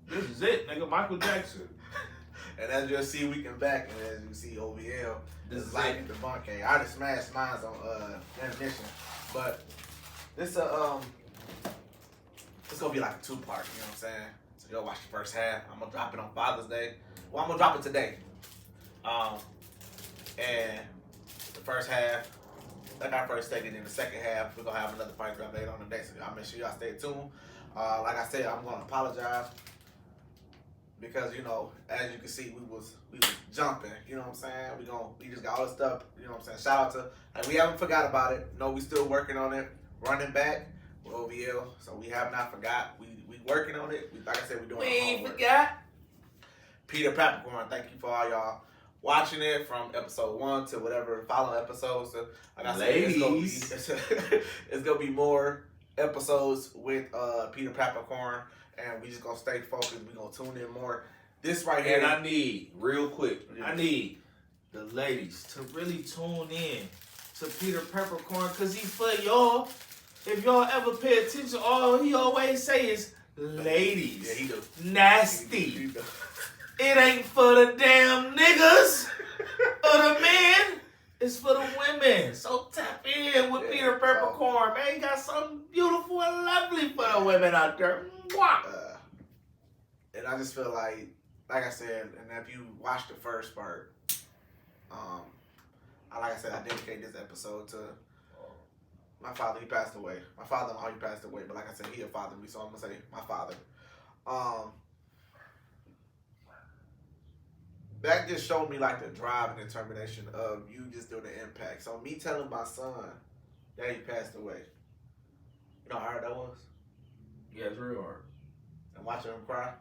This is it, nigga. Michael Jackson. And as you'll see, we can back, and as you see, OVL This is like it. the bunk. I just smashed mines on ammunition, but this it's gonna be like a 2-part. You know what I'm saying? So you'll watch the first half. I'm gonna drop it on Father's Day. Well, I'm gonna drop it today. And the first half, like our first take, and then the second half, we're gonna have another fight drop later on the day. So y'all make sure y'all stay tuned. Like I said, I'm gonna apologize because as you can see, we was jumping. You know what I'm saying? We just got all this stuff. You know what I'm saying? Shout out to, and we haven't forgot about it. No, we still working on it. Running back with OVL, so we have not forgot. We working on it. Like I said, we doing. We our ain't homework. forgot. Peter Peppercorn, thank you for all y'all watching it from episode 1 to whatever following episodes. So, like I said, it's gonna be more episodes with Peter Peppercorn, and we just gonna stay focused. We gonna tune in more. This right here, And I need, real quick, Yeah. I need the ladies to really tune in to Peter Peppercorn, because he for y'all. If y'all ever pay attention, all he always say is ladies. Yeah, he do. Nasty. He do. It ain't for the damn niggas or the men. It's for the women. So tap in with Peter Peppercorn, man. He got something beautiful and lovely for the women out there. Mwah. And I just feel like I said, and if you watch the first part, like I said, I dedicate this episode to my father. He passed away. My father-in-law, he passed away, but like I said, he a father to me, so I'm gonna say my father. That just showed me like the drive and determination of you just doing the impact. So me telling my son that he passed away, you know how hard that was? Yeah, it's real hard. And watching him cry.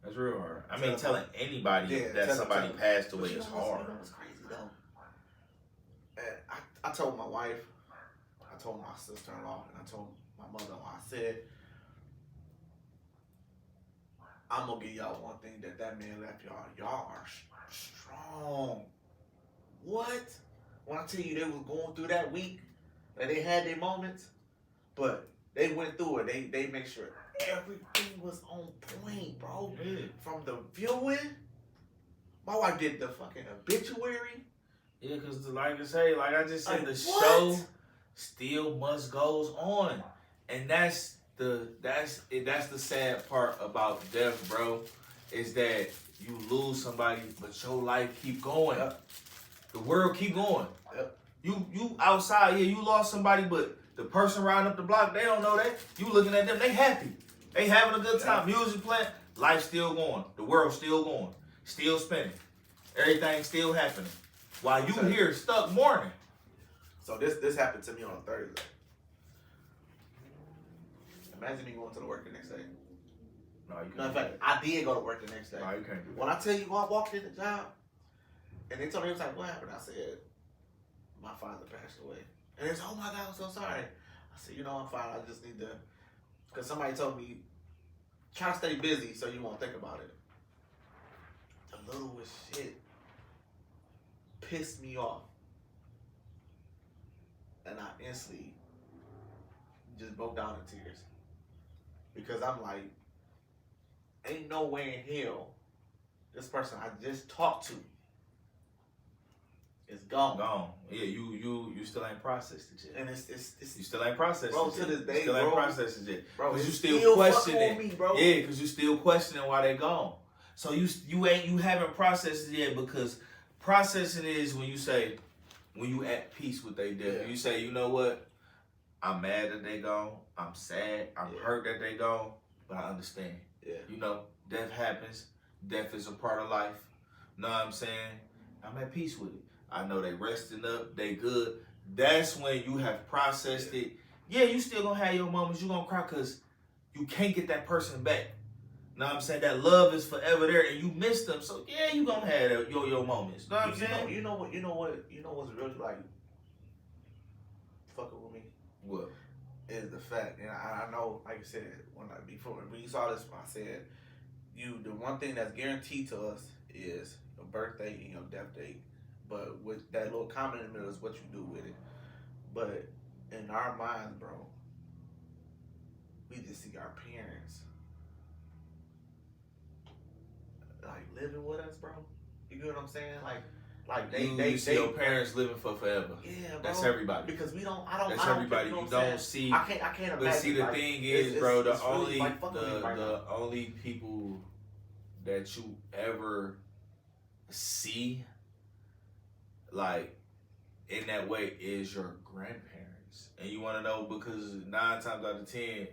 That's real hard. I mean, telling anybody that tell somebody him. passed away But you is know what's- hard. You know what's crazy though? And I told my wife, I told my sister-in-law, and I told my mother-in-law, I said, I'm gonna give y'all one thing that man left y'all. Y'all are strong. What? When I tell you they was going through that week, and they had their moments, but they went through it. They make sure everything was on point, bro. Yeah. From the viewing, my wife did the fucking obituary. Yeah, because like I say, like I just said, Like, the what? show still must goes on, and that's the sad part about death, bro, is that you lose somebody, but your life keep going. Yep. The world keep going. Yep. You outside, yeah, you lost somebody, but the person riding up the block, they don't know that. You looking at them, they happy. They having a good time. Music playing, life still going. The world still going. Still spinning. Everything still happening. While you here stuck mourning. So this happened to me on a Thursday. Imagine me going to the work the next day. No, you No, in can't. fact, I did go to work the next day. No, you can't do that. When I tell you, I walked in the job, and they told me, it was like, what happened? I said, my father passed away. And they said, oh my God, I'm so sorry. I said, I'm fine. I just need to, because somebody told me, try to stay busy so you won't think about it. The littlest shit pissed me off. And I instantly just broke down in tears. Because I'm like, ain't no way in hell this person I just talked to is gone. Gone. Yeah, you still ain't processed it yet. And it's You still ain't processed bro, it yet. to this day, you still bro. ain't processed it yet. bro, Because you it's still fucking questioning. on me, bro. Yeah, because you still questioning why they gone. So you haven't processed it yet, because processing is when you at peace with their death. Yeah. You say, you know what? I'm mad that they gone. I'm sad. I'm hurt that they gone. But I understand. Yeah. Death happens. Death is a part of life. Know what I'm saying? I'm at peace with it. I know they resting up. They good. That's when you have processed it. Yeah, you still gonna have your moments. You gonna cry because you can't get that person back. Know what I'm saying? That love is forever there, and you miss them. So yeah, you gonna have your moments. Know what I'm saying? You know what's really like fucking with me? What? Is the fact, and I know, like you said, when you saw this, I said, the one thing that's guaranteed to us is your birthday and your death date. But with that little comment in the middle is what you do with it. But in our minds, bro, we just see our parents like living with us, bro. You get what I'm saying? Like you see your parents living for forever. Yeah, bro. That's everybody. Because we don't. I don't. That's I don't everybody. You You don't see. I can't imagine. But see, the like, thing is, bro, the it's really, only like, fucking with me right the now. only people that you ever see like in that way is your grandparents. And you want to know because 9 times out of 10,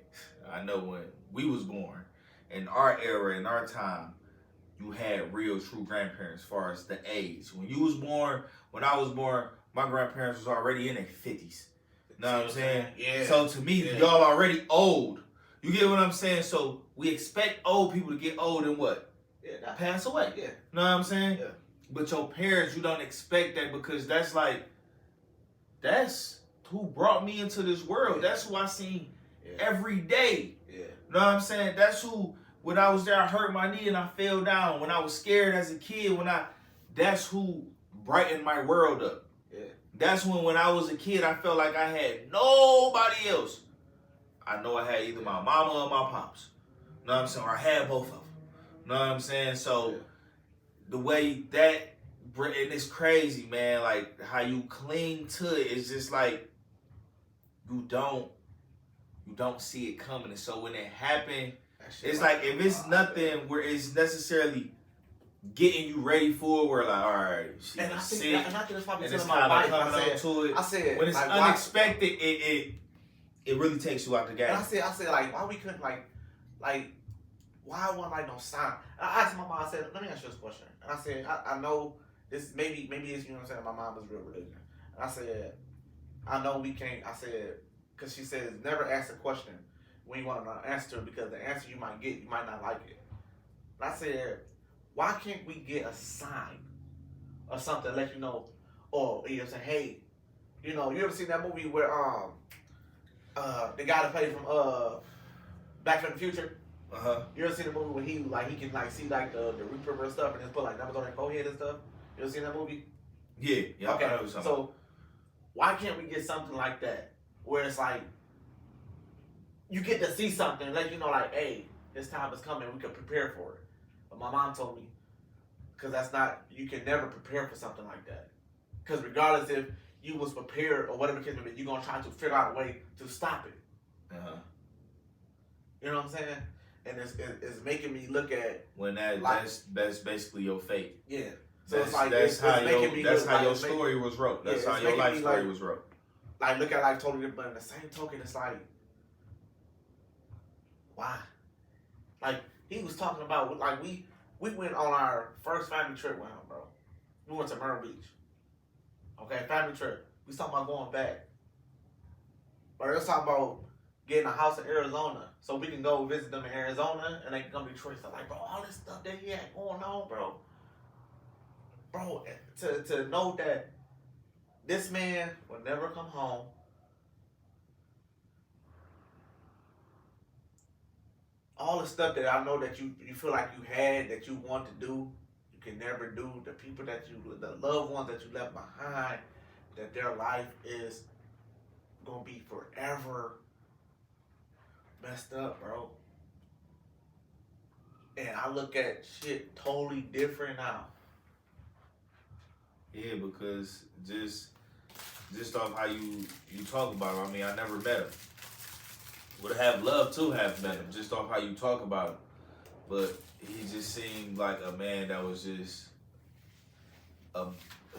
I know when we was born, in our era, in our time, you had real, true grandparents as far as the age. When you was born, when I was born, my grandparents was already in their 50s. Know what I'm saying? Yeah. So to me, y'all already old. You get what I'm saying? So we expect old people to get old and what? Yeah. Pass away. Yeah. Know what I'm saying? Yeah. But your parents, you don't expect that because that's who brought me into this world. Yeah. That's who I seen Yeah. every day. Yeah. Know what I'm saying? That's who, when I was there, I hurt my knee and I fell down. When I was scared as a kid, that's who brightened my world up. Yeah. That's when I was a kid, I felt like I had nobody else. I know I had either my mama or my pops. Know what I'm saying? Or I had both of them. Know what I'm saying? So the way that, and it's crazy, man, like how you cling to it, it's just like you don't see it coming. And so when it happened, it's like if it's nothing where it's necessarily getting you ready for it, where like, all right, she's sick, and I think that's probably and it's telling my kind of wife. coming on to it. I said When it's like, unexpected, it really takes you out the game. And I said like, why we couldn't like why wasn't like no sign? And I asked my mom. I said, let me ask you this question. And I said, I know this maybe it's, you know what I'm saying. My mom was real religion. And I said, I know we can't. I said, because she says never ask a question when you want an answer to it, because the answer you might get, you might not like it. And I said, why can't we get a sign or something to let you know, or you know what I'm saying, hey, you know, you ever seen that movie where the guy that played from Back to the Future? You ever seen the movie where he can like see like the Reaper and stuff and just put like numbers on their forehead and stuff? You ever seen that movie? Yeah. Okay. So why can't we get something like that where it's like you get to see something, let you know like, hey, this time is coming, we can prepare for it. But my mom told me, because you can never prepare for something like that. Because regardless if you was prepared or whatever the case may be, you're gonna try to figure out a way to stop it. You know what I'm saying? And it's making me look at when that's basically your fate. Yeah. So that's, it's like that's how your like, story was wrote. That's how your life story was wrote. Like look at like totally different, but in the same token, it's like, why? Like he was talking about like we went on our first family trip with him, bro. We went to Myrtle Beach. Okay, family trip. We was talking about going back. But they was talking about getting a house in Arizona so we can go visit them in Arizona and they can come to Detroit. So like, bro, all this stuff that he had going on, bro. Bro, to know that this man will never come home. All the stuff that I know that you feel like you had, that you want to do, you can never do. The people the loved ones that you left behind, that their life is gonna be forever messed up, bro. And I look at shit totally different now. Yeah, because just off how you talk about him, I mean, I never met him. Would have loved to have met him, just off how you talk about him. But he just seemed like a man that was just,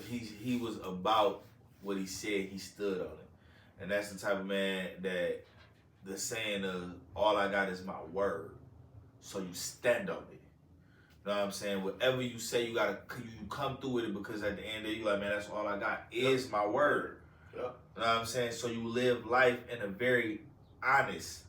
he was about what he said, he stood on it. And that's the type of man that the saying of, all I got is my word. So you stand on it. You know what I'm saying? Whatever you say, you come through with it, because at the end of the day, you're like, man, that's all I got is my word. Yep. You know what I'm saying? So you live life in a very honest,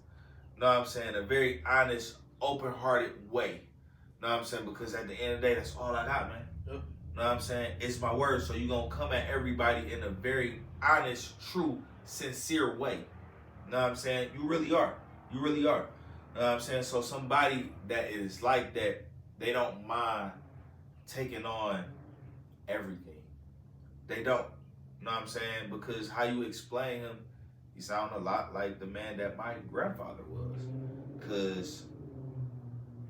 you know what I'm saying? A very honest, open-hearted way. You know what I'm saying? Because at the end of the day, that's all I got, man. Yep. You know what I'm saying? It's my word. So you're going to come at everybody in a very honest, true, sincere way. You know what I'm saying? You really are. You really are. You know what I'm saying? So somebody that is like that, they don't mind taking on everything. They don't. You know what I'm saying? Because how you explain him, he sound a lot like the man that my grandfather was. Because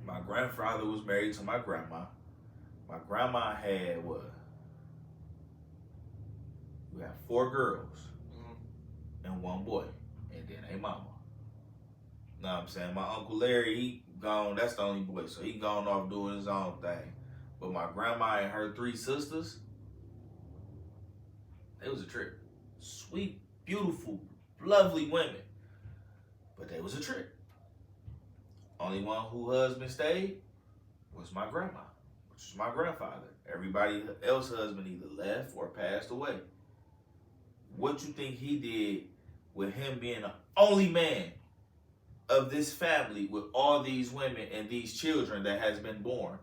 my grandfather was married to my grandma. My grandma had what? We had 4 girls and 1 boy, and then a mama. Know what I'm saying? My Uncle Larry, he gone, that's the only boy, so he gone off doing his own thing. But my grandma and her 3 sisters, it was a trip. Sweet, beautiful, lovely women. But they was a trip. Only one who husband stayed was my grandma, which was my grandfather. Everybody else's husband either left or passed away. What you think he did with him being the only man of this family with all these women and these children that has been born,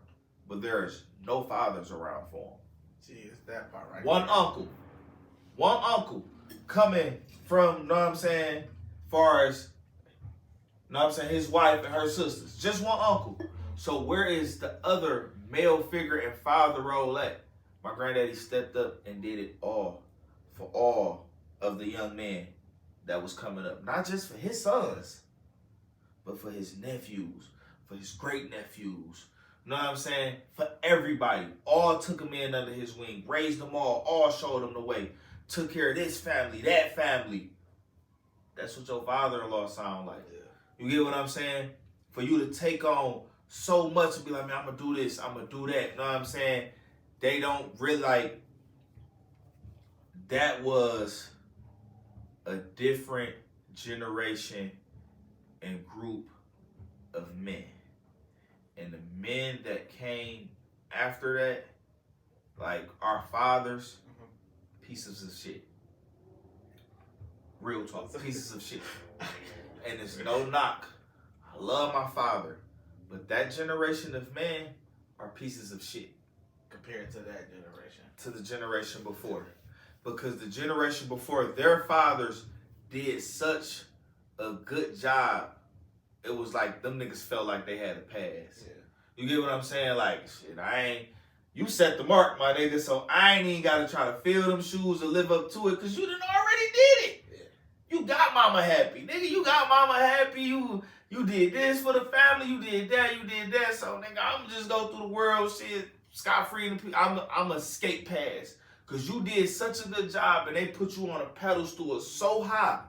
but there's no fathers around for him? Gee, it's that part right One uncle coming from, know what I'm saying, far as, know what I'm saying, his wife and her sisters. Just one uncle. So where is the other male figure and father role at? My granddaddy stepped up and did it all for all of the young men that was coming up. Not just for his sons, but for his nephews, for his great nephews. You know what I'm saying? For everybody. All took him in under his wing, raised them all showed them the way. Took care of this family, that family. That's what your father-in-law sound like. You get what I'm saying? For you to take on so much and be like, man, I'm going to do this, I'm going to do that. You know what I'm saying? They don't really like, that was a different generation and group of men. And the men that came after that, like our fathers, pieces of shit. Real talk, pieces of shit. And it's no knock. I love my father. But that generation of men are pieces of shit. compared to that generation. To the generation before. Because the generation before, their fathers did such a good job. It was like them niggas felt like they had a pass. Yeah. You get what I'm saying? Like, shit, you set the mark, my nigga, so I ain't even gotta try to fill them shoes or live up to it, because you done already did it. Yeah. You got mama happy. Nigga, you got mama happy. You did this for the family. You did that. So, nigga, I'm just go through the world, shit, scot-free. I'm a skate pass. Because you did such a good job, and they put you on a pedestal so high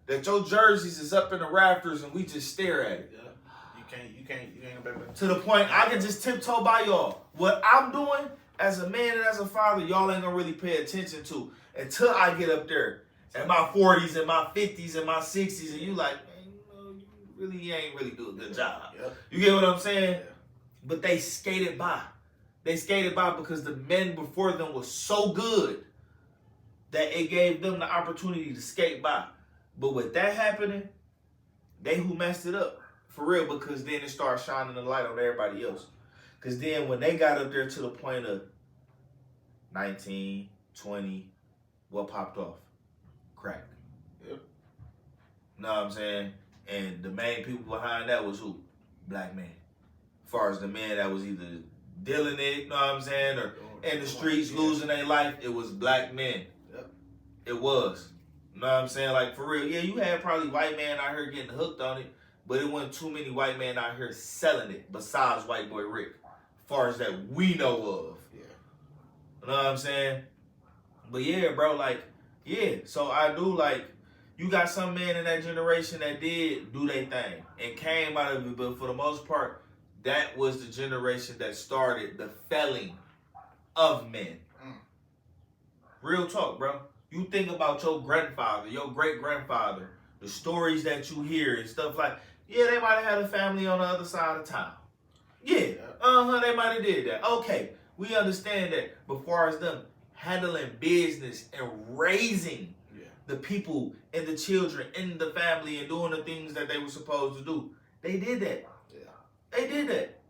that your jerseys is up in the rafters and we just stare at it. Yeah. You ain't gonna be. To the point I can just tiptoe by y'all. What I'm doing as a man and as a father, y'all ain't gonna really pay attention to until I get up there at my 40s and my 50s and my 60s, and you like, man, you ain't really do a good job. Yep. You get what I'm saying? Yeah. But they skated by. They skated by because the men before them was so good that it gave them the opportunity to skate by. But with that happening, they who messed it up. For real, because then it started shining the light on everybody else. Because then when they got up there to the point of 19, 20, what popped off? Crack. Yep. Know what I'm saying? And the main people behind that was who? Black men. As far as the men that was either dealing it, know what I'm saying, or in the streets losing their life, it was black men. Yep. It was. You know what I'm saying? Like, for real, yeah, you had probably white man out here getting hooked on it, but it wasn't too many white men out here selling it besides White Boy Rick, as far as that we know of. Yeah. You know what I'm saying? But yeah, bro, like, yeah. So I do, like, you got some men in that generation that did do their thing and came out of it, but for the most part, that was the generation that started the felling of men. Real talk, bro. You think about your grandfather, your great-grandfather, the stories that you hear and stuff like, yeah, they might have had a family on the other side of town. Yeah, they might have did that. Okay, we understand that. But far as them handling business and raising the people and the children in the family and doing the things that they were supposed to do, they did that. They did that.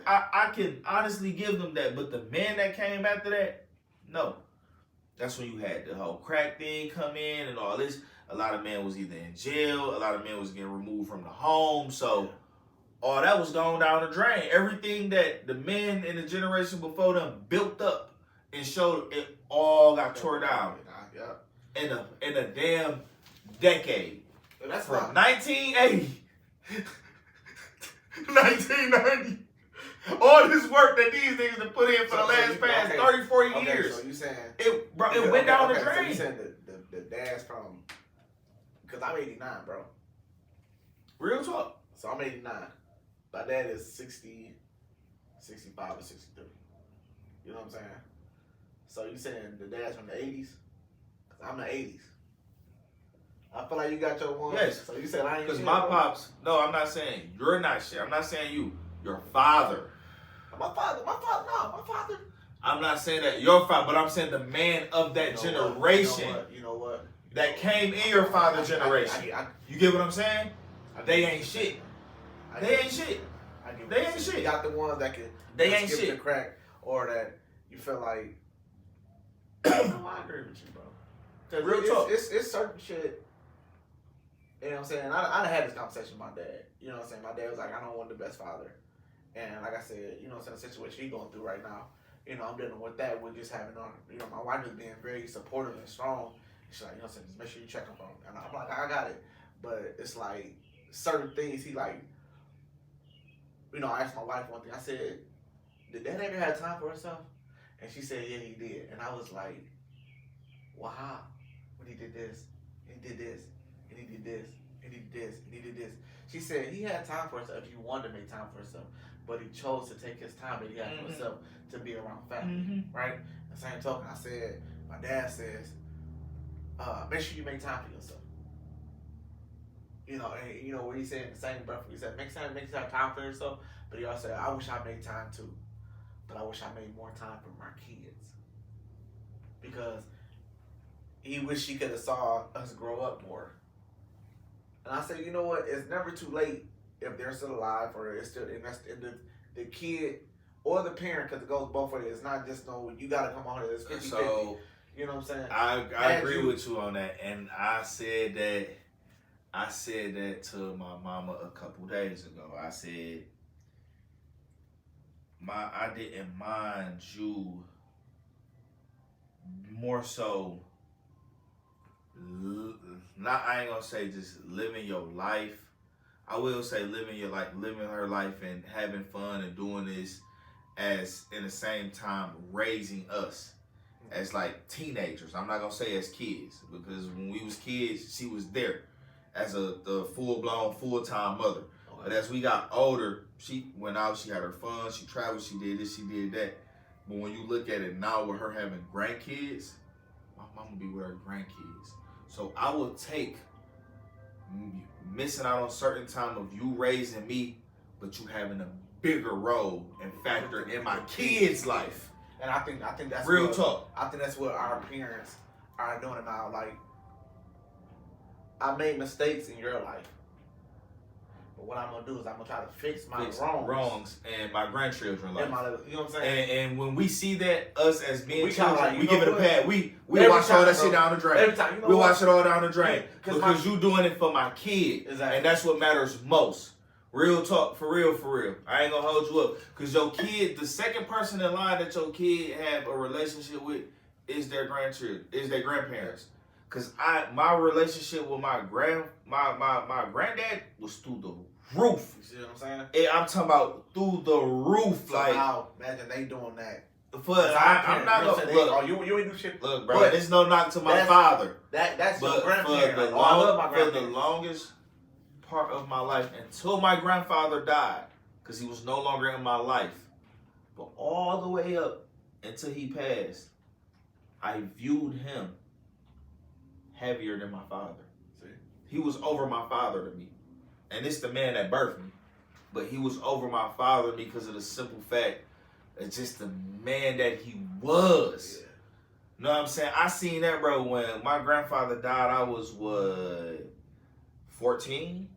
I can honestly give them that. But the men that came after that, no. That's when you had the whole crack thing come in and all this. A lot of men was either in jail. A lot of men was getting removed from the home. So all that was going down the drain. Everything that the men in the generation before them built up and showed, it all got tore down. In a damn decade. That's from 1980, 1990, all all this work that these niggas have put in for the last past 30, 40 years. So you saying it went down the drain. So you saying the dad's from, because I'm 89, bro. Real talk. So I'm 89. My dad is 60, 65 or 63. You know what I'm saying? So you saying the dad's from the 80s? Because I'm the 80s. I feel like you got your one. Yes. So you said I ain't Because shit, my bro? pops, no, I'm not saying you're not shit. I'm not saying you. Your father. My father. I'm not saying that your father, but I'm saying the man of that generation You know what? that came in your father's generation. You get what I'm saying? They ain't shit. They ain't shit. They ain't shit. You got the ones that can They ain't skip shit. the crack, or that you feel like. No, I agree with you, bro. 'Cause Real talk. It's certain shit. You know what I'm saying? I had this conversation with my dad. You know what I'm saying? My dad was like, I don't want the best father. And like I said, you know what I'm saying, the situation he's going through right now, you know, I'm dealing with that with just having on, you know, my wife is being very supportive and strong. She's like, you know what I'm saying, just make sure you check up on him. And I'm like, I got it. But it's like certain things he like, you know, I asked my wife one thing. I said, did Dad ever have time for herself? And she said, yeah, he did. And I was like, wow, when he did this, and he did this, and he did this, and he did this, and he did this. She said he had time for himself if he wanted to make time for himself, but he chose to take his time that he had for himself to be around family, right? The same token, I said, my dad says, make sure you make time for yourself. You know, and you know what he said in the same breath, he said, make time for yourself, but he also said, I wish I made time too, but I wish I made more time for my kids. Because he wished he could have saw us grow up more. And I said, you know what? It's never too late if they're still alive, or it's still in the kid or the parent, because it goes both ways. It's not just no, you got to come on here. It's 50-50. So You know what I'm saying? I agree with you on that, and I said that to my mama a couple days ago. I said, I didn't mind you more so. I ain't gonna say just living your life. I will say living her life and having fun and doing this, as in the same time raising us as like teenagers. I'm not gonna say as kids, because when we was kids, she was there as the full-blown, full-time mother. Okay. But as we got older, she went out, she had her fun, she traveled, she did this, she did that. But when you look at it now with her having grandkids, my mama be with her grandkids. So I will take missing out on certain time of you raising me, but you having a bigger role and factor in my kids' life. And I think that's real talk. I think that's what our parents are doing now. Like, I made mistakes in your life, but what I'm gonna do is I'm gonna try to fix my wrongs and my grandchildren's life. You know what I'm saying? And when we see that, us as being we children, like, we give it a pad. We wash all that shit down the drain. Every time, we wash it all down the drain, because you you doing it for my kid, exactly. And that's what matters most. Real talk, for real. I ain't gonna hold you up, because your kid, the second person in line that your kid have a relationship with is their grandchildren, is their grandparents. Cause my relationship with my granddad was through the roof. You see what I'm saying? And I'm talking about through the roof. So like, now, imagine they doing that. I'm not gonna look. Oh, you ain't do shit. Look, bro, there's no knock to my father. That's but your grandparent. I love my grandparents. For the longest part of my life, until my grandfather died, because he was no longer in my life, but all the way up until he passed, I viewed him heavier than my father. See? He was over my father to me. And it's the man that birthed me. But he was over my father because of the simple fact of just the man that he was. Yeah. You know what I'm saying? I seen that, bro, when my grandfather died. I was, 14?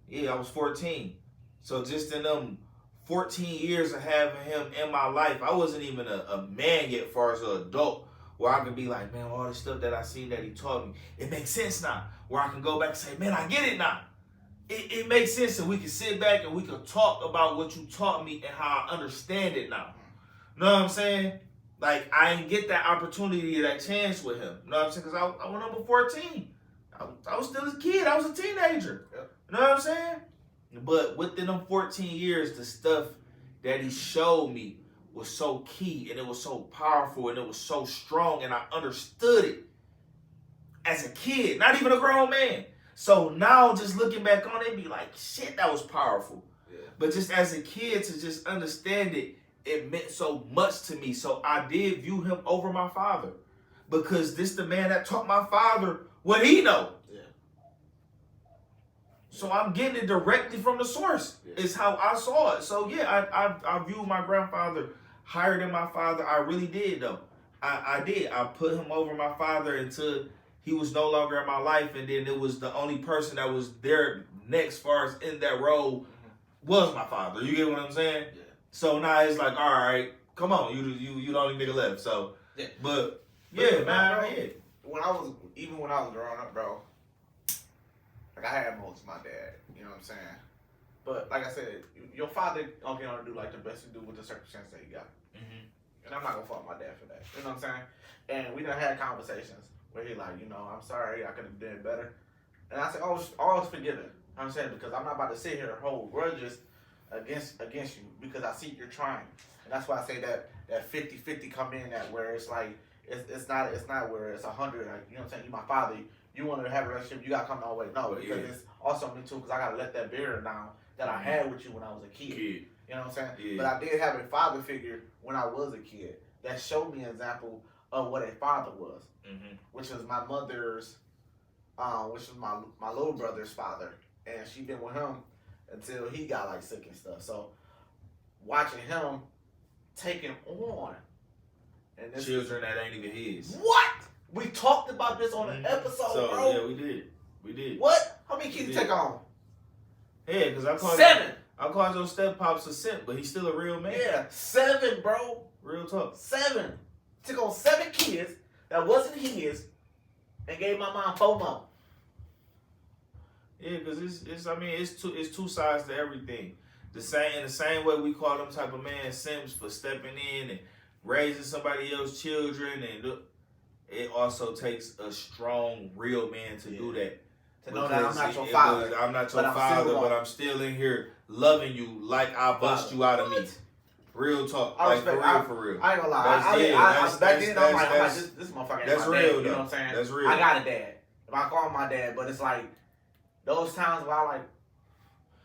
Yeah, I was 14. So just in them 14 years of having him in my life, I wasn't even a man yet as far as an adult, where I can be like, man, all the stuff that I seen that he taught me, it makes sense now. Where I can go back and say, man, I get it now. It makes sense, and we can sit back and we can talk about what you taught me and how I understand it now. You know what I'm saying? Like, I didn't get that opportunity, that chance with him. You know what I'm saying? Because I went number 14. I was still a kid. I was a teenager. Yep. You know what I'm saying? But within them 14 years, the stuff that he showed me was so key, and it was so powerful, and it was so strong, and I understood it as a kid, not even a grown man. So now just looking back on it, be like, shit, that was powerful. Yeah. But just as a kid to just understand it, it meant so much to me. So I did view him over my father, because this the man that taught my father what he know. Yeah. So I'm getting it directly from the source. Yeah. Is how I saw it. So yeah, I viewed my grandfather higher than my father. I really did though. I did. I put him over my father until he was no longer in my life, and then it was the only person that was there next, far as in that role, was my father. You get what I'm saying? Yeah. So now it's like, all right, come on, you the only nigga left. So, Yeah. but yeah, man, bro, yeah. when I was growing up, bro, like I had most of my dad. You know what I'm saying? But like I said, your father gonna do like the best you do with the circumstance that you got. Mm-hmm. And I'm not gonna fault my dad for that. You know what I'm saying? And we done had conversations where he like, I'm sorry, I could have done better. And I said, always forgiven. I'm saying, because I'm not about to sit here and hold grudges against you, because I see you're trying. And that's why I say that 50-50 come in, that where it's like it's not where it's 100. Like, you know what I'm saying? You my father. You want to have a relationship, you gotta come our way. No, because it's also me too, because I gotta let that barrier down that I had with you when I was a kid. You know what I'm saying? Yeah. But I did have a father figure when I was a kid that showed me an example of what a father was, which was my mother's, which was my little brother's father, and she been with him until he got like sick and stuff. So watching him taking on, and this Children that ain't even his. What? We talked about this on an episode, so, bro. Yeah, we did. What? How many kids you take on? Yeah, because I called your step pops a simp, but he's still a real man. Yeah, 7, bro. Real talk. 7. Took on 7 kids that wasn't his, and gave my mom 4 more. Yeah, because it's two sides to everything. In the same way we call them type of man simps for stepping in and raising somebody else's children, and it also takes a strong, real man to do that. To know that I'm not your father. I'm not your father, but I'm still in here loving you like I bust you out of me. Real talk. Like, for real. I ain't gonna lie. Back then, I'm like, this motherfucker that's ain't my real, dad. You know what I'm saying? That's real. I got a dad. If I call him my dad, but it's like, those times where I like,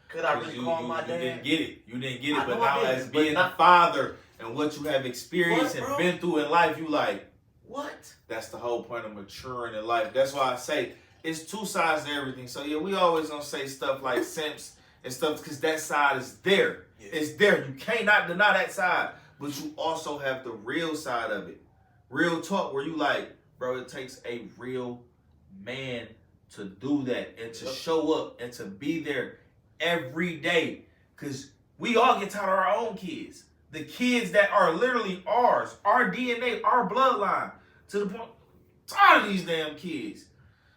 could I really call him my dad? You didn't get it. But now as being a father and what you have experienced and been through in life, you like, what? That's the whole point of maturing in life. That's why I say it's two sides to everything. So yeah, we always gonna say stuff like simps and stuff, because that side is there. Yeah. It's there. You cannot deny that side. But you also have the real side of it. Real talk, where you like, bro, it takes a real man to do that and to show up and to be there every day. Because we all get tired of our own kids. The kids that are literally ours, our DNA, our bloodline, to the point, tired of these damn kids.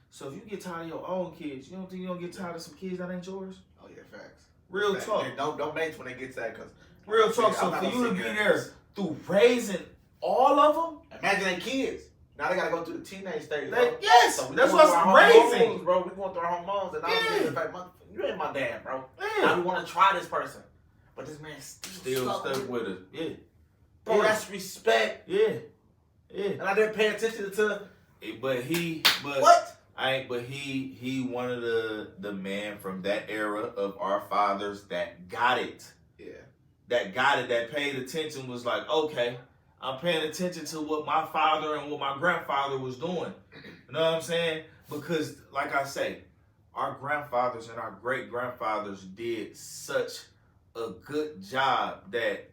So if you get tired of your own kids, you don't think you're going to get tired of some kids that ain't yours? Oh, yeah, facts. Real talk. Don't make when they get to that, because... Real talk, so for you to be there through raising all of them... Imagine they kids. Now they got to go through the teenage stage, Yes, so that's what's raising. Bro, we going through our hormones, and you ain't my dad, bro. Yeah. Now we want to try this person. But this man still stuck with us. Yeah. Bro, that's respect. Yeah. Yeah. And I didn't pay attention to... But what? But he one of the man from that era of our fathers that got it. Yeah. That got it, that paid attention, was like, okay, I'm paying attention to what my father and what my grandfather was doing. You know what I'm saying? Because, like I say, our grandfathers and our great-grandfathers did such a good job that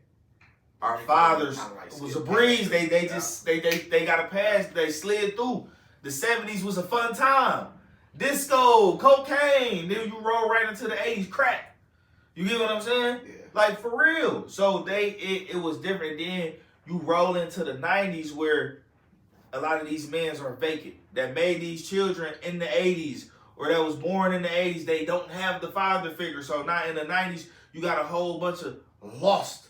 our fathers was a breeze. They got a pass. They slid through. The 70s was a fun time. Disco, cocaine. Then you roll right into the 80s, crack. You get what I'm saying? Yeah. Like, for real. So it was different. Then you roll into the 90s, where a lot of these men are vacant, that made these children in the 80s, or that was born in the 80s. They don't have the father figure. So now in the 90s, you got a whole bunch of lost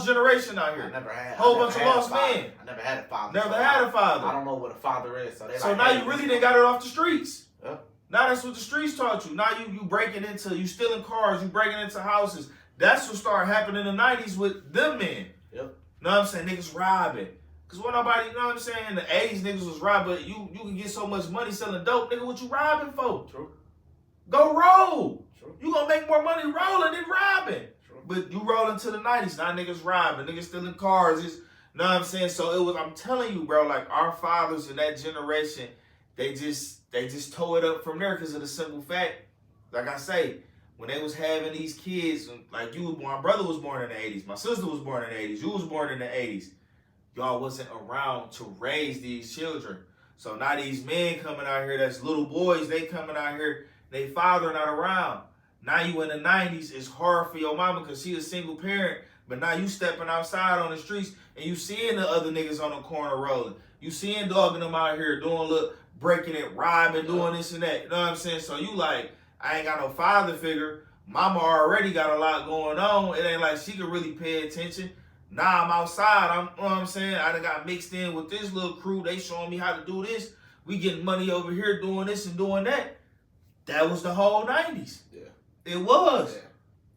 generation out here. I never had. Whole bunch of lost men. I never had a father. Never had a father. I don't know what a father is. So now you really done got it off the streets. Yeah. Now that's what the streets taught you. Now you breaking into, you stealing cars, you breaking into houses. That's what started happening in the 90s with them men. Yep. Know what I'm saying? Niggas robbing. Cause when nobody, you know what I'm saying? In the 80s, niggas was robbing. But you can get so much money selling dope, nigga. What you robbing for? True. Go roll. True. You gonna make more money rolling than robbing. True. But you rolling to the 90s, now niggas robbing, niggas stealing cars. It's, know what I'm saying? So it was, I'm telling you, bro, like our fathers in that generation, they just tore it up from there because of the simple fact, like I say, when they was having these kids, like you, my brother was born in the 80s, my sister was born in the 80s, you was born in the 80s. Y'all wasn't around to raise these children. So now these men coming out here, that's little boys, they coming out here, they father not around. Now you in the 90s, it's hard for your mama because she a single parent, but now you stepping outside on the streets and you seeing the other niggas on the corner rolling. You seeing dogging them out here doing, look, breaking it, robbing, doing this and that. You know what I'm saying? So you like, I ain't got no father figure. Mama already got a lot going on. It ain't like she can really pay attention. Now I'm outside. You know what I'm saying? I done got mixed in with this little crew. They showing me how to do this. We getting money over here doing this and doing that. That was the whole 90s. Yeah. It was.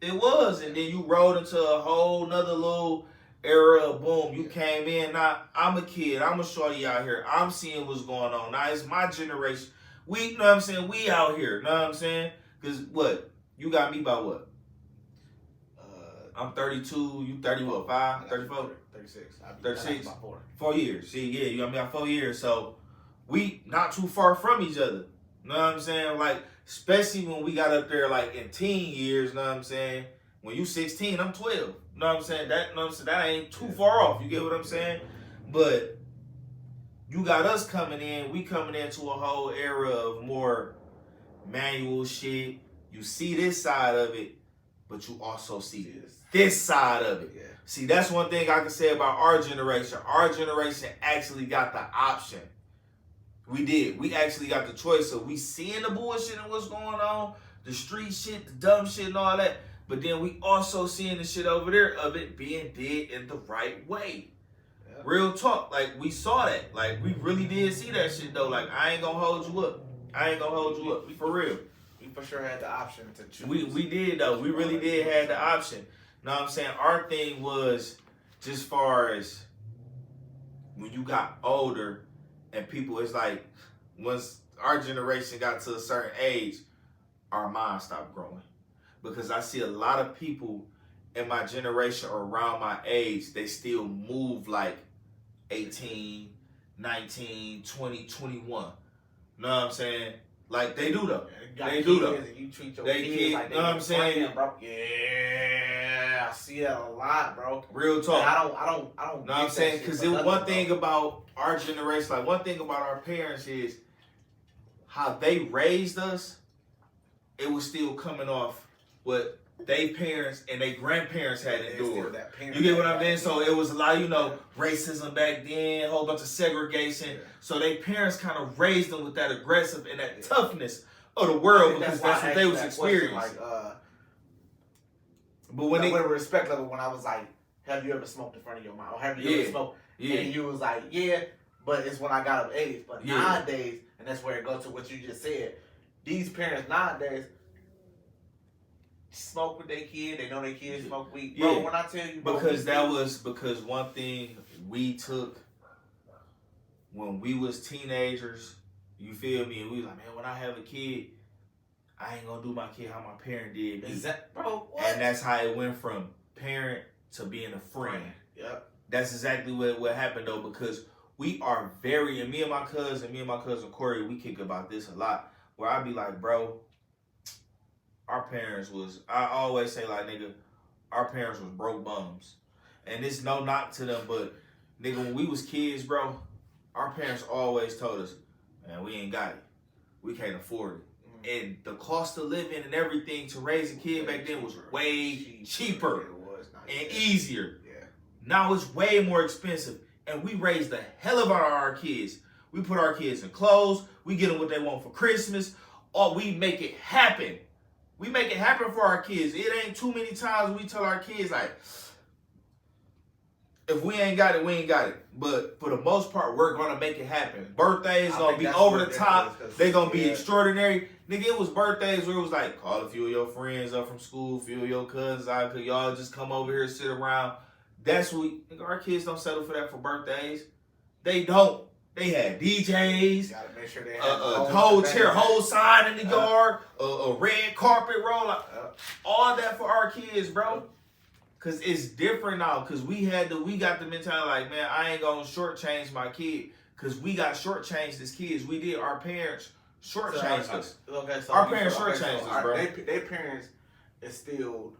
Yeah. It was. And then you rolled into a whole nother little era of boom. You came in. Now, I'm a kid. I'm a shorty out here. I'm seeing what's going on. Now, it's my generation. We, you know what I'm saying? We out here. You know what I'm saying? Because what? You got me by what? I'm 32. You 30 what? 5? 34? 36. 36. About 4. 4 years. See, yeah, you got me by 4 years. So we not too far from each other. You know what I'm saying? Like, especially when we got up there like in teen years, you know what I'm saying? When you 16, I'm 12. You know what I'm saying? That, you know what I'm saying? That ain't too far off. You get what I'm saying? But you got us coming in. We coming into a whole era of more manual shit. You see this side of it, but you also see this side of it. Yeah. See, that's one thing I can say about our generation. Our generation actually got the option. We did. We actually got the choice. So we seeing the bullshit and what's going on, the street shit, the dumb shit and all that. But then we also seeing the shit over there of it being did in the right way. Yeah. Real talk. Like, we saw that. Like, we really did see that shit, though. Like, I ain't gonna hold you up. I ain't gonna hold you up. For real. We for sure had the option to choose. We did, though. We really did have the option. You know what I'm saying? Our thing was just far as when you got older and people, it's like once our generation got to a certain age, our minds stopped growing. Because I see a lot of people in my generation or around my age, they still move like 18, 19, 20, 21. You know what I'm saying? Like they do though. They do though. You treat your they kids like they, you know what I'm saying? Bro. Yeah, I see that a lot, bro. Real talk. And I don't. Know what I'm saying? Because one thing about our generation, like one thing about our parents is how they raised us. It was still coming off what they parents and their grandparents had endured. You get what I'm saying? So it was a lot, you know, racism back then, a whole bunch of segregation. Yeah. So their parents kind of raised them with that aggressive and that toughness of the world because that's what they was experiencing. Like, but when with a respect level, when I was like, have you ever smoked in front of your mom? Or have you ever smoked? Yeah. And you was like, yeah, but it's when I got of age. But nowadays, and that's where it goes to what you just said, these parents nowadays smoke with their kid. They know their kids smoke weed. Bro, when I tell you, bro, because one thing we took when we was teenagers, you feel me? And we was like, man, when I have a kid, I ain't gonna do my kid how my parent did me. Bro, what? And that's how it went from parent to being a friend. Yep. That's exactly what happened though, because we are very, and me and my cousin Corey, we kick about this a lot, where I be like, bro, our parents was, I always say like, nigga, our parents was broke bums. And it's no knock to them, but nigga, when we was kids, bro, our parents always told us, man, we ain't got it. We can't afford it. And the cost of living and everything to raise a kid back then was way cheaper and easier. Yeah. Now it's way more expensive. And we raised the hell of our kids. We put our kids in clothes. We get them what they want for Christmas. Or we make it happen. We make it happen for our kids. It ain't too many times we tell our kids, like, if we ain't got it, we ain't got it. But for the most part, we're going to make it happen. Birthdays going to be over the top. They're going to be extraordinary. Nigga, it was birthdays where it was like, call a few of your friends up from school, a few of your cousins out, could y'all just come over here, sit around. That's what nigga, our kids don't settle for that for birthdays. They don't. They had DJs, Gotta make sure they whole sign in the yard, a red carpet roll, all that for our kids, bro. Cause it's different now. Cause we got the mentality like, man, I ain't gonna shortchange my kid. Cause we got shortchanged as kids. We did. Our parents shortchanged us. Okay, so our parents shortchanged us, bro. Their parents instilled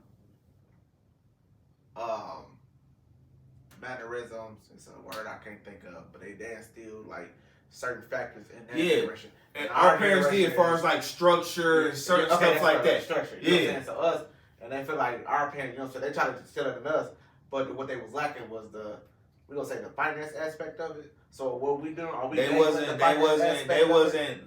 mannerisms. It's a word I can't think of, but they instilled like certain factors in that generation. And our parents did, as far as like structure and certain stuff like that. Structure. You know what I'm saying? So us, and they feel like our parents, you know, so they try to instill it in us, but what they was lacking was the finance aspect of it. So what we doing? Are we? They wasn't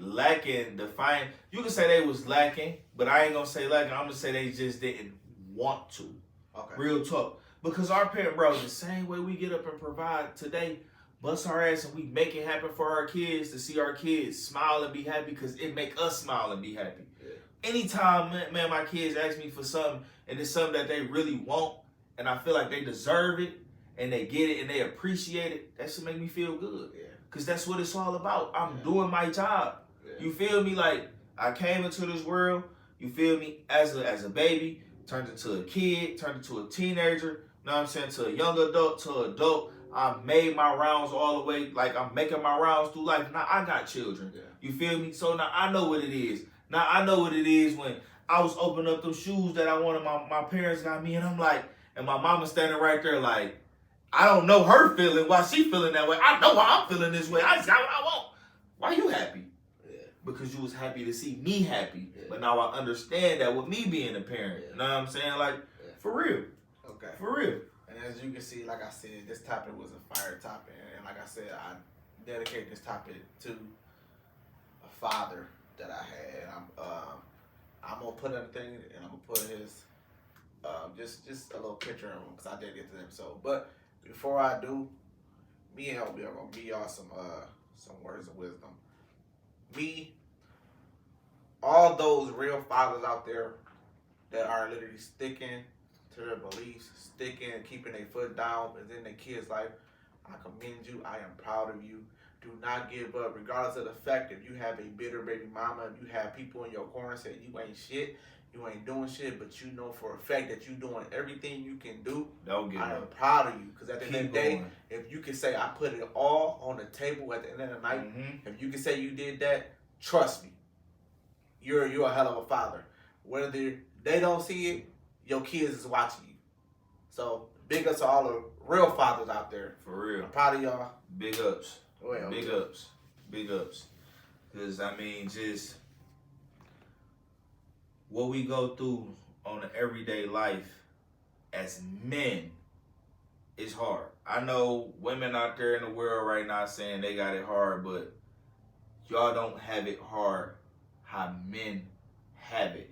lacking the finance. You can say they was lacking, but I ain't gonna say lacking. I'm gonna say they just didn't want to. Okay. Real talk. Because our parents, bro, the same way we get up and provide today, bust our ass and we make it happen for our kids to see our kids smile and be happy because it make us smile and be happy. Yeah. Anytime, man, my kids ask me for something and it's something that they really want and I feel like they deserve it and they get it and they appreciate it, that should make me feel good. Yeah. Because that's what it's all about. I'm doing my job. Yeah. You feel me? Like, I came into this world, you feel me, as a baby, turned into a kid, turned into a teenager, you know what I'm saying, to a young adult, to an adult. I made my rounds all the way, like I'm making my rounds through life. Now I got children. Yeah. You feel me? So now I know what it is. Now I know what it is when I was opening up those shoes that I wanted my parents got me, and I'm like, and my mama standing right there like, I don't know her feeling, why she feeling that way. I know why I'm feeling this way. I just got what I want. Why you happy? Yeah. Because you was happy to see me happy. Yeah. But now I understand that with me being a parent. Yeah. You know what I'm saying? Like, for real. Okay. For real. And as you can see, like I said, this topic was a fire topic. And like I said, I dedicate this topic to a father that I had. I'm going to put everything, and I'm going to put his, just a little picture of him, because I did get to them. So, but before I do, me and LB are going to give y'all some words of wisdom. All those real fathers out there that are literally sticking to their beliefs, sticking and keeping their foot down within their kids' life, I commend you. I am proud of you. Do not give up, regardless of the fact if you have a bitter baby mama, if you have people in your corner saying you ain't shit, you ain't doing shit, but you know for a fact that you doing everything you can do. Don't give I am up. proud of you, because at the end of Keep the day, going. if you can say I put it all on the table at the end of the night, if you can say you did that, trust me, you're a hell of a father. Whether they don't see it, your kids is watching you. So big ups to all the real fathers out there. For real. I'm proud of y'all. Big ups. Well, Big ups. Big ups. Because, I mean, just what we go through on an everyday life as men is hard. I know women out there in the world right now saying they got it hard, but y'all don't have it hard how men have it.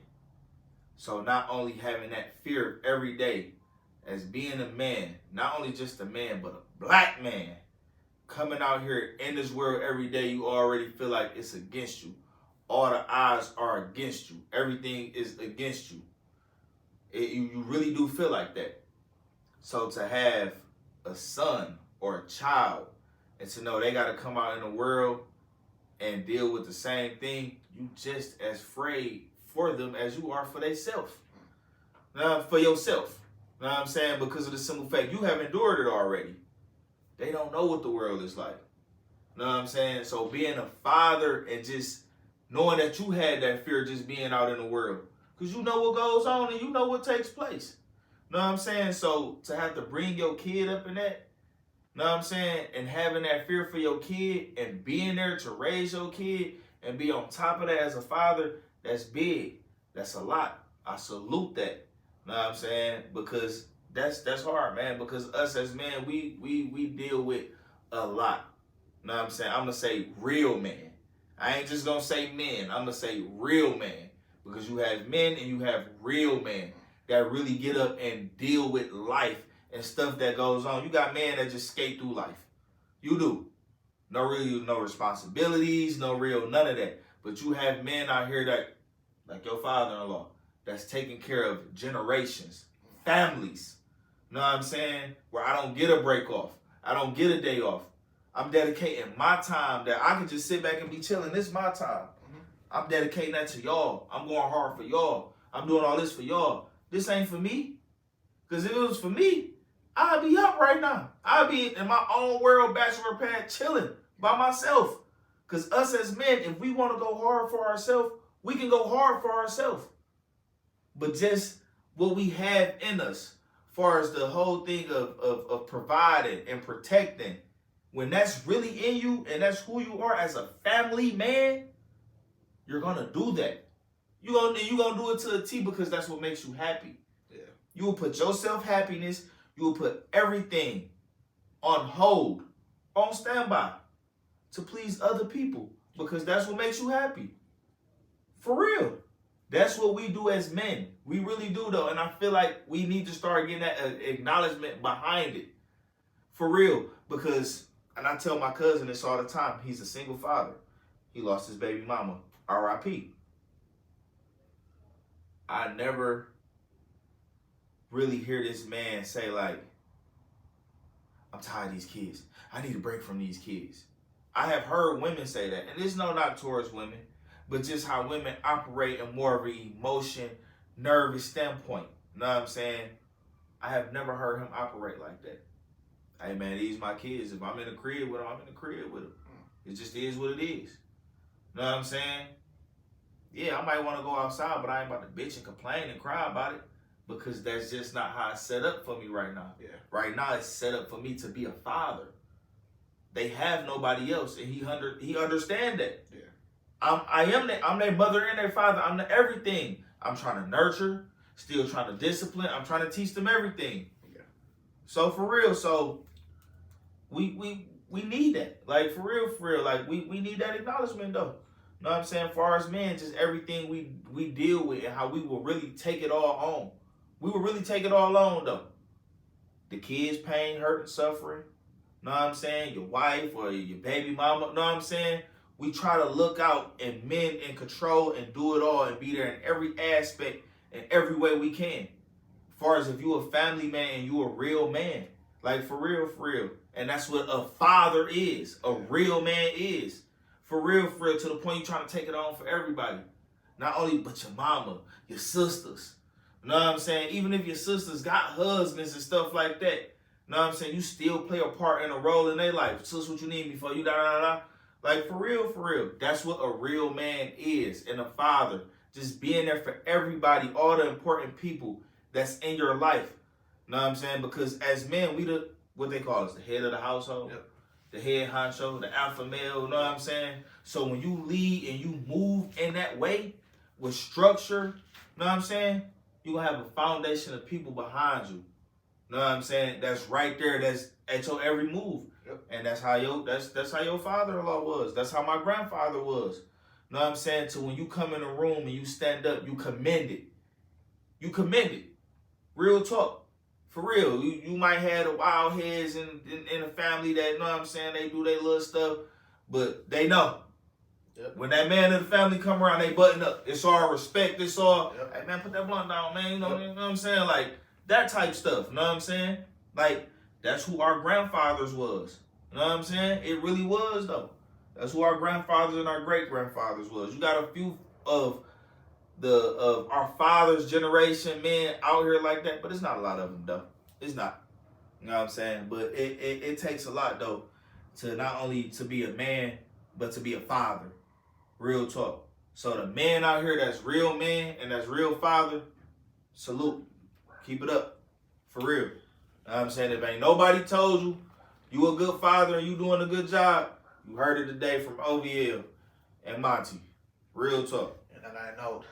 So not only having that fear every day as being a man, not only just a man, but a black man, coming out here in this world every day, you already feel like it's against you. All the odds are against you. Everything is against you. You really do feel like that. So to have a son or a child and to know they got to come out in the world and deal with the same thing, you just as afraid for them as you are for themselves. For yourself. You know what I'm saying? Because of the simple fact you have endured it already. They don't know what the world is like. You know what I'm saying? So being a father and just knowing that you had that fear just being out in the world. Because you know what goes on and you know what takes place. You know what I'm saying? So to have to bring your kid up in that, you know what I'm saying? And having that fear for your kid and being there to raise your kid and be on top of that as a father, that's big. That's a lot. I salute that. You know what I'm saying? Because that's hard, man. Because us as men, we deal with a lot. You know what I'm saying? I'm going to say real men. I ain't just going to say men. I'm going to say real men. Because you have men and you have real men that really get up and deal with life and stuff that goes on. You got men that just skate through life. You do. No responsibilities, no real, none of that. But you have men out here that like your father-in-law, that's taking care of generations, families. You know what I'm saying? Where I don't get a break off. I don't get a day off. I'm dedicating my time that I can just sit back and be chilling. This is my time. I'm dedicating that to y'all. I'm going hard for y'all. I'm doing all this for y'all. This ain't for me. Because if it was for me, I'd be up right now. I'd be in my own world bachelor pad chilling by myself. Because us as men, if we want to go hard for ourselves, we can go hard for ourselves. But just what we have in us, as far as the whole thing of providing and protecting, when that's really in you and that's who you are as a family man, you're going to do that. You're gonna do it to a T because that's what makes you happy. Yeah. You will put your self-happiness, you will put everything on hold, on standby, to please other people because that's what makes you happy. For real. That's what we do as men. We really do, though. And I feel like we need to start getting that acknowledgement behind it. For real. Because, and I tell my cousin this all the time, he's a single father. He lost his baby mama. R.I.P. I never really hear this man say, like, I'm tired of these kids. I need a break from these kids. I have heard women say that. And there's no knock towards women, but just how women operate in more of an emotion, nervous standpoint. You know what I'm saying? I have never heard him operate like that. Hey, man, these my kids. If I'm in the crib with them, I'm in the crib with them. It just is what it is. You know what I'm saying? Yeah, I might want to go outside, but I ain't about to bitch and complain and cry about it because that's just not how it's set up for me right now. Yeah. Right now, it's set up for me to be a father. They have nobody else, and he understand that. Yeah. I'm their mother and their father. I'm the everything. I'm trying to nurture, still trying to discipline. I'm trying to teach them everything. Yeah. So for real, we need that. Like for real. Like we need that acknowledgement though. You know what I'm saying? For as men, just everything we deal with and how we will really take it all on. We will really take it all on though. The kids' pain, hurt, and suffering. Know what I'm saying? Your wife or your baby mama. Know what I'm saying? We try to look out and men in control and do it all and be there in every aspect in every way we can. As far as if you a family man and you a real man. Like for real. And that's what a father is. A real man is. For real, to the point you're trying to take it on for everybody. Not only but your mama, your sisters. You know what I'm saying? Even if your sisters got husbands and stuff like that. You know what I'm saying? You still play a part and a role in their life. Sis, what you need me for? You da. Like for real. That's what a real man is. And a father. Just being there for everybody, all the important people that's in your life. You know what I'm saying? Because as men, we what they call us, the head of the household. Yep. The head honcho, the alpha male, you know what I'm saying? So when you lead and you move in that way with structure, you know what I'm saying? You're going to have a foundation of people behind you. You know what I'm saying? That's right there. That's at your every move. Yep. And that's how your father-in-law was. That's how my grandfather was. You know what I'm saying? So when you come in a room and you stand up, you commend it. You commend it. Real talk. For real, you might have the wild heads in a family that, you know what I'm saying, they do their little stuff, but they know. Yep. When that man of the family come around, they button up. It's all respect. It's all, hey man, put that blunt down, man. You know what I'm saying? Like, that type stuff, you know what I'm saying? Like, that's who our grandfathers was. You know what I'm saying? It really was, though. That's who our grandfathers and our great-grandfathers was. You got a few of our father's generation men out here like that, but it's not a lot of them though. It's not. You know what I'm saying? But it takes a lot though to not only to be a man, but to be a father. Real talk. So the man out here that's real man and that's real father, salute. Keep it up. For real. You know what I'm saying? If ain't nobody told you you a good father and you doing a good job, you heard it today from OVL and Monty. Real talk. And then I know.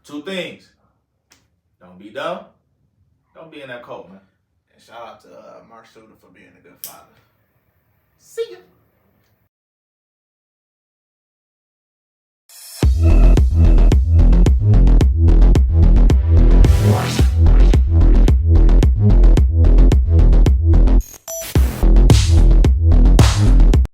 Two things. Don't be dumb. Don't be in that cult, man. And shout out to Mark Suda for being a good father. See ya.